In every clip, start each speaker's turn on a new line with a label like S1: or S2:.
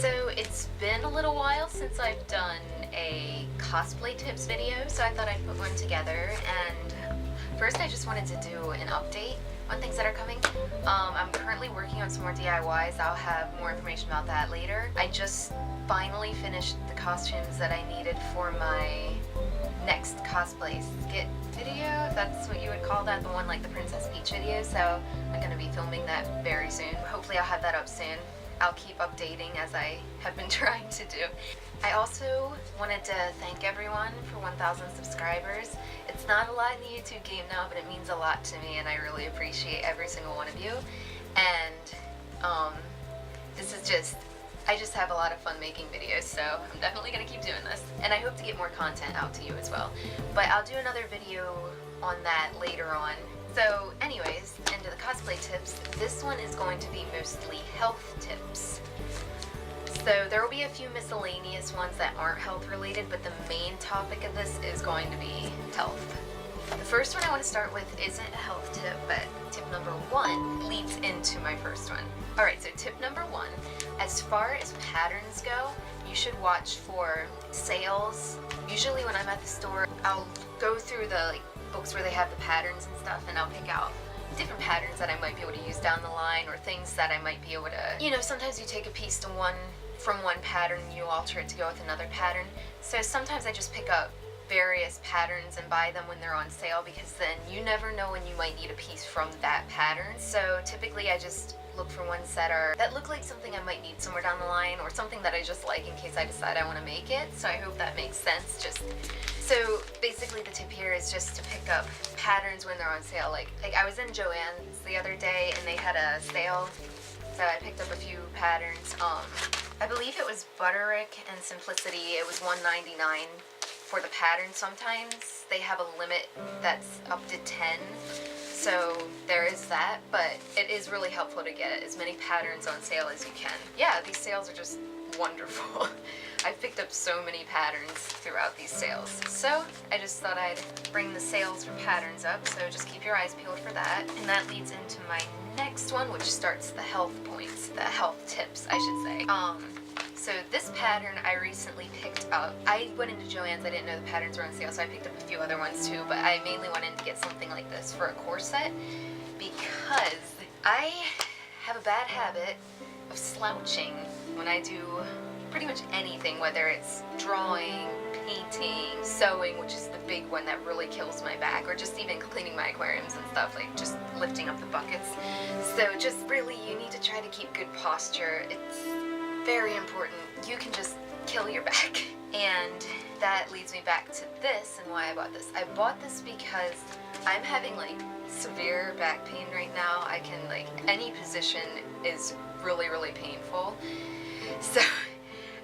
S1: So it's been a little while since I've done a cosplay tips video, so I thought I'd put one together. And first I just wanted to do an update on things that are coming. I'm currently working on some more DIYs. I'll have more information about that later. I just finally finished the costumes that I needed for my next cosplay skit video, if that's what you would call that, the one like the Princess Peach video. So I'm going to be filming that very soon. Hopefully I'll have that up soon. I'll keep updating as I have been trying to do. I also wanted to thank everyone for 1,000 subscribers. It's not a lot in the YouTube game now, but it means a lot to me and I really appreciate every single one of you. And this is just, I just have a lot of fun making videos, so I'm definitely going to keep doing this. And I hope to get more content out to you as well. But I'll do another video on that later on. So anyways, into the cosplay tips. This one is going to be mostly health tips. So there will be a few miscellaneous ones that aren't health related, but the main topic of this is going to be health. The first one I want to start with isn't a health tip, but tip number 1 leads into my first one. Alright, so tip number 1, as far as patterns go, you should watch for sales. Usually when I'm at the store, I'll go through the books where they have the patterns and stuff, and I'll pick out different patterns that I might be able to use down the line, or things that I might be able to, you know, sometimes you take a piece to from one pattern and you alter it to go with another pattern. So sometimes I just pick up various patterns and buy them when they're on sale, because then you never know when you might need a piece from that pattern. So typically I just look for ones that look like something I might need somewhere down the line, or something that I just like in case I decide I want to make it. So I hope that makes sense. So basically the tip here is just to pick up patterns when they're on sale. Like I was in Joann's the other day and they had a sale, so I picked up a few patterns. I believe it was Butterick and Simplicity. It was $1.99 for the pattern. Sometimes they have a limit that's up to 10. So there is that, but it is really helpful to get as many patterns on sale as you can. Yeah, these sales are just wonderful. I've picked up so many patterns throughout these sales. So I just thought I'd bring the sales for patterns up, so just keep your eyes peeled for that. And that leads into my next one, which starts the health points, the health tips, I should say. So this pattern I recently picked up. I went into Joann's, I didn't know the patterns were on sale, so I picked up a few other ones too, but I mainly went in to get something like this for a corset, because I have a bad habit of slouching when I do pretty much anything, whether it's drawing, painting, sewing, which is the big one that really kills my back, or just even cleaning my aquariums and stuff, like just lifting up the buckets. So just really, you need to try to keep good posture. It's very important. You can just kill your back. And that leads me back to this and why I bought this. I bought this because I'm having like severe back pain right now. I can, like, any position is really, really painful. So,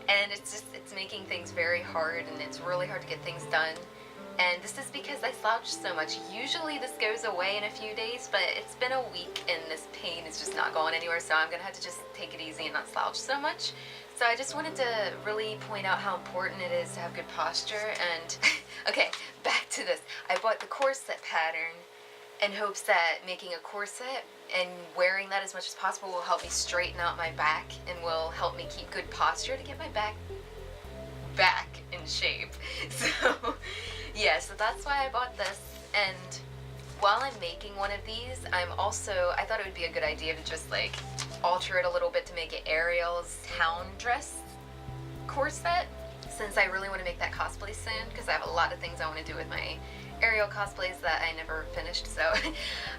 S1: and it's making things very hard, and it's really hard to get things done. And this is because I slouch so much. Usually this goes away in a few days, but it's been a week and this pain is just not going anywhere, so I'm gonna have to just take it easy and not slouch so much. So I just wanted to really point out how important it is to have good posture. And okay, back to this. I bought the corset pattern in hopes that making a corset and wearing that as much as possible will help me straighten out my back and will help me keep good posture to get my back in shape. So yeah, so that's why I bought this. And while I'm making one of these, I thought it would be a good idea to just like alter it a little bit to make it Ariel's town dress corset, since I really want to make that cosplay soon, because I have a lot of things I want to do with my Ariel cosplays that I never finished, so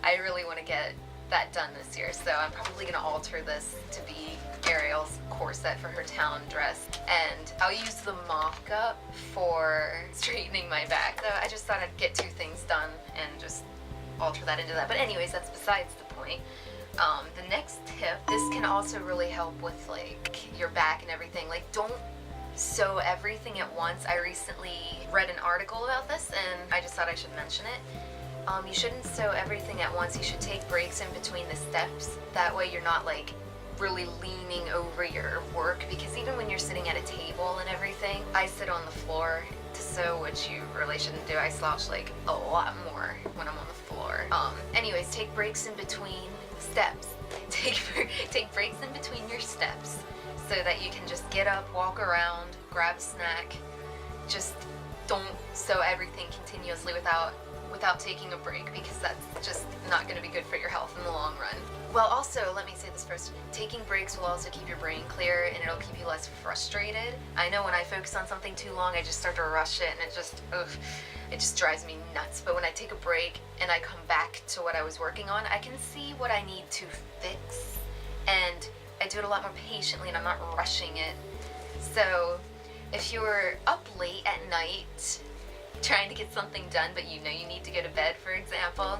S1: I really want to get that done this year. So I'm probably going to alter this to be Ariel's corset for her town dress, and I'll use the mock-up for straightening my back. So I just thought I'd get 2 things done and just alter that into that. But anyways, that's besides the point. The next tip, this can also really help with like your back and everything. Like, don't sew everything at once. I recently read an article about this and I just thought I should mention it. You shouldn't sew everything at once. You should take breaks in between the steps. That way you're not like really leaning over your work, because even when you're sitting at a table and everything, I sit on the floor to sew, which you really shouldn't do. I slouch like a lot more when I'm on the floor. Anyways, take breaks in between steps. Take breaks in between your steps so that you can just get up, walk around, grab a snack. Just don't sew everything continuously without taking a break, because that's just not going to be good for your health in the long run. Well, also, let me say this first, taking breaks will also keep your brain clear and it'll keep you less frustrated. I know when I focus on something too long, I just start to rush it and it just drives me nuts. But when I take a break and I come back to what I was working on, I can see what I need to fix, and I do it a lot more patiently and I'm not rushing it. So if you're up late at night trying to get something done, but you know you need to go to bed, for example,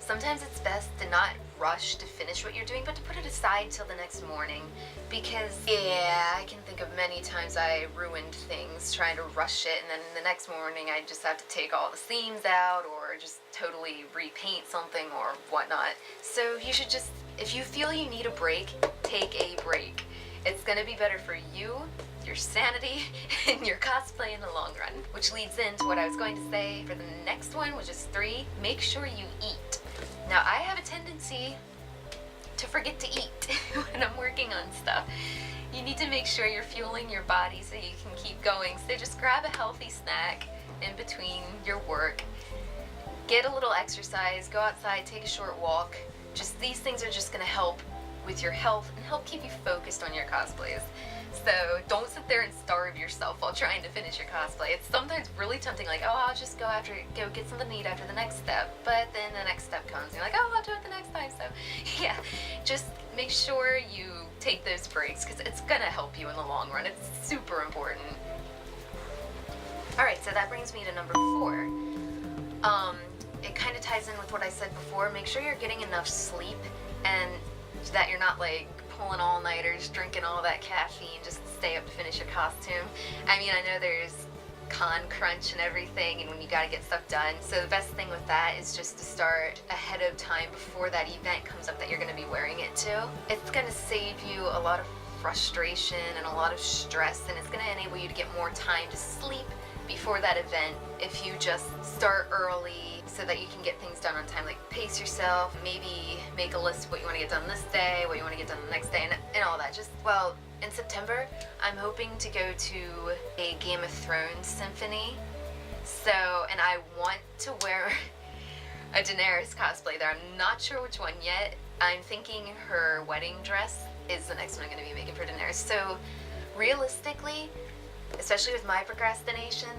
S1: sometimes it's best to not rush to finish what you're doing, but to put it aside till the next morning. Because, yeah, I can think of many times I ruined things trying to rush it, and then the next morning I just have to take all the seams out or just totally repaint something or whatnot. So you should just, if you feel you need a break, take a break. It's gonna be better for you, your sanity, and your cosplay in the long run. Which leads into what I was going to say for the next one, which is 3, make sure you eat. Now, I have a tendency to forget to eat when I'm working on stuff. You need to make sure you're fueling your body so you can keep going. So just grab a healthy snack in between your work. Get a little exercise, go outside, take a short walk. Just these things are just gonna help with your health and help keep you focused on your cosplays. So don't sit there and starve yourself while trying to finish your cosplay. It's sometimes really tempting, like, oh, I'll just go get something to eat after the next step. But then the next step comes and you're like, oh, I'll do it the next time. So yeah, just make sure you take those breaks because it's gonna help you in the long run. It's super important. Alright, so that brings me to number 4. It kind of ties in with what I said before. Make sure you're getting enough sleep and that you're not like pulling all-nighters, drinking all that caffeine just to stay up to finish your costume. I mean, I know there's con crunch and everything, and when you gotta get stuff done. So the best thing with that is just to start ahead of time before that event comes up that you're gonna be wearing it to. It's gonna save you a lot of frustration and a lot of stress, and it's gonna enable you to get more time to sleep before that event if you just start early so that you can get things done on time. Like, pace yourself, maybe make a list of what you want to get done this day, what you want to get done the next day, and all that. Just, well, in September, I'm hoping to go to a Game of Thrones symphony. So, and I want to wear a Daenerys cosplay there. I'm not sure which one yet. I'm thinking her wedding dress is the next one I'm going to be making for Daenerys. So, realistically, especially with my procrastination,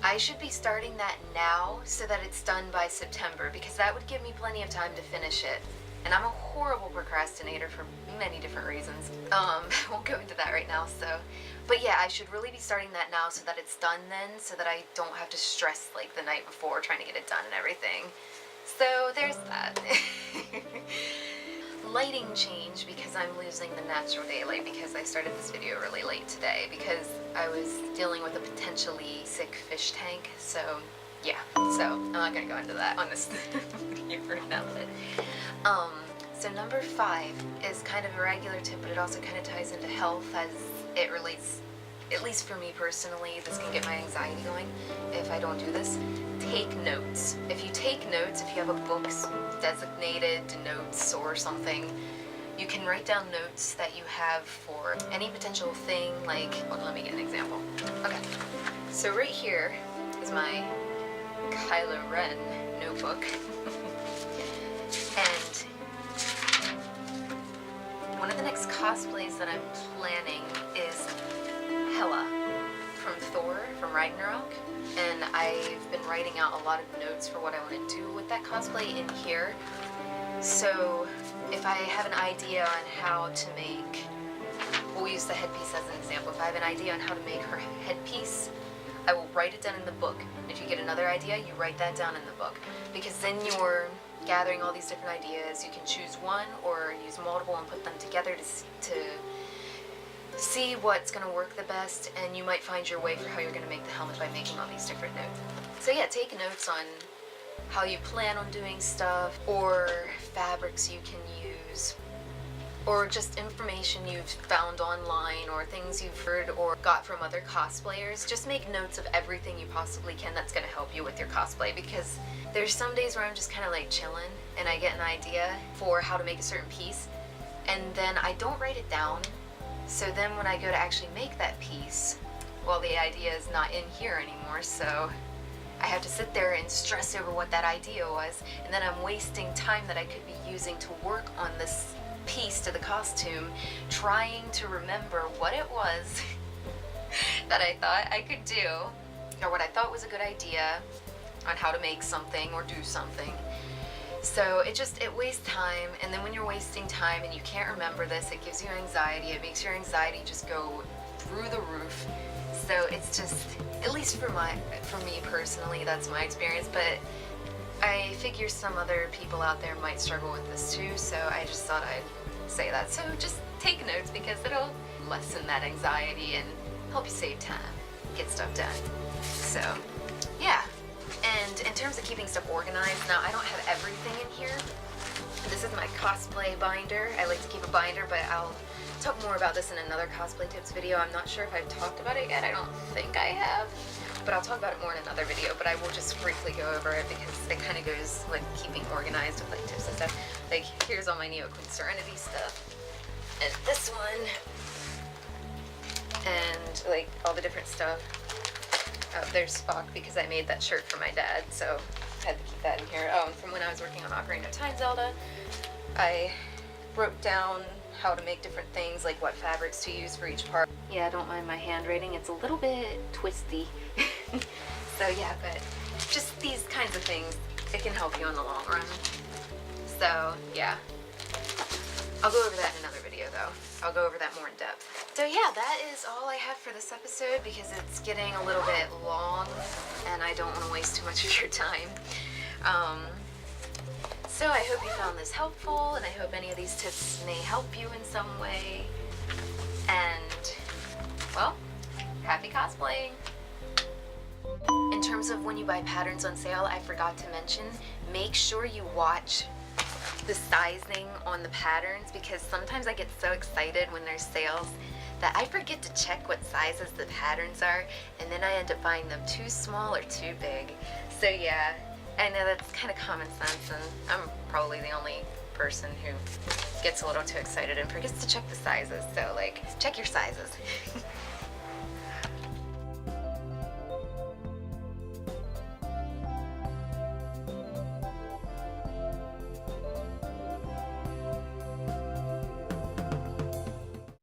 S1: I should be starting that now so that it's done by September, because that would give me plenty of time to finish it. And I'm a horrible procrastinator for many different reasons. I won't go into that right now, so. But yeah, I should really be starting that now so that it's done then, so that I don't have to stress like the night before trying to get it done and everything. So there's that. Lighting change because I'm losing the natural daylight because I started this video really late today because I was dealing with a potentially sick fish tank. So yeah, so I'm not gonna go into that on this video right now. But so number 5 is kind of a regular tip, but it also kind of ties into health as it relates, at least for me personally. This can get my anxiety going if I don't do this. Take notes. If you take notes, if you have a book designated notes or something, you can write down notes that you have for any potential thing, like, well, let me get an example. Okay, so right here is my Kylo Ren notebook. And one of the next cosplays that I'm planning is Hela from Thor, from Ragnarok. And I've been writing out a lot of notes for what I want to do with that cosplay in here. So if I have an idea on how to make, we'll use the headpiece as an example. If I have an idea on how to make her headpiece, I will write it down in the book. If you get another idea, you write that down in the book. Because then you're gathering all these different ideas. You can choose one or use multiple and put them together to see what's going to work the best, and you might find your way for how you're going to make the helmet by making all these different notes. So yeah, take notes on how you plan on doing stuff, or fabrics you can use, or just information you've found online, or things you've heard or got from other cosplayers. Just make notes of everything you possibly can that's going to help you with your cosplay, because there's some days where I'm just kind of like chilling and I get an idea for how to make a certain piece, and then I don't write it down. So then when I go to actually make that piece, well, the idea is not in here anymore, so I have to sit there and stress over what that idea was, and then I'm wasting time that I could be using to work on this piece to the costume, trying to remember what it was that I thought I could do, or what I thought was a good idea on how to make something or do something. So it wastes time, and then when you're wasting time and you can't remember this, it gives you anxiety. It makes your anxiety just go through the roof. So it's just, at least for me personally, that's my experience, but I figure some other people out there might struggle with this too, so I just thought I'd say that. So just take notes, because it'll lessen that anxiety and help you save time, get stuff done. So yeah. And in terms of keeping stuff organized, now I don't have everything in here. This is my cosplay binder. I like to keep a binder, but I'll talk more about this in another cosplay tips video. I'm not sure if I've talked about it yet. I don't think I have, but I'll talk about it more in another video. But I will just briefly go over it, because it kind of goes like keeping organized with like tips and stuff. Like here's all my Neo Queen Serenity stuff, and this one, and like all the different stuff. Oh, there's Spock, because I made that shirt for my dad, so I had to keep that in here. Oh, and from when I was working on Ocarina of Time Zelda, I wrote down how to make different things, like what fabrics to use for each part. Yeah, don't mind my handwriting, it's a little bit twisty. So yeah, but just these kinds of things, it can help you in the long run. So yeah, I'll go over that in another video though. I'll go over that more in depth. So yeah, that is all I have for this episode, because it's getting a little bit long and I don't want to waste too much of your time. So I hope you found this helpful, and I hope any of these tips may help you in some way. And, well, happy cosplaying! In terms of when you buy patterns on sale, I forgot to mention, make sure you watch the sizing on the patterns, because sometimes I get so excited when there's sales that I forget to check what sizes the patterns are, and then I end up buying them too small or too big. So yeah, I know that's kind of common sense, and I'm probably the only person who gets a little too excited and forgets to check the sizes. So like, check your sizes.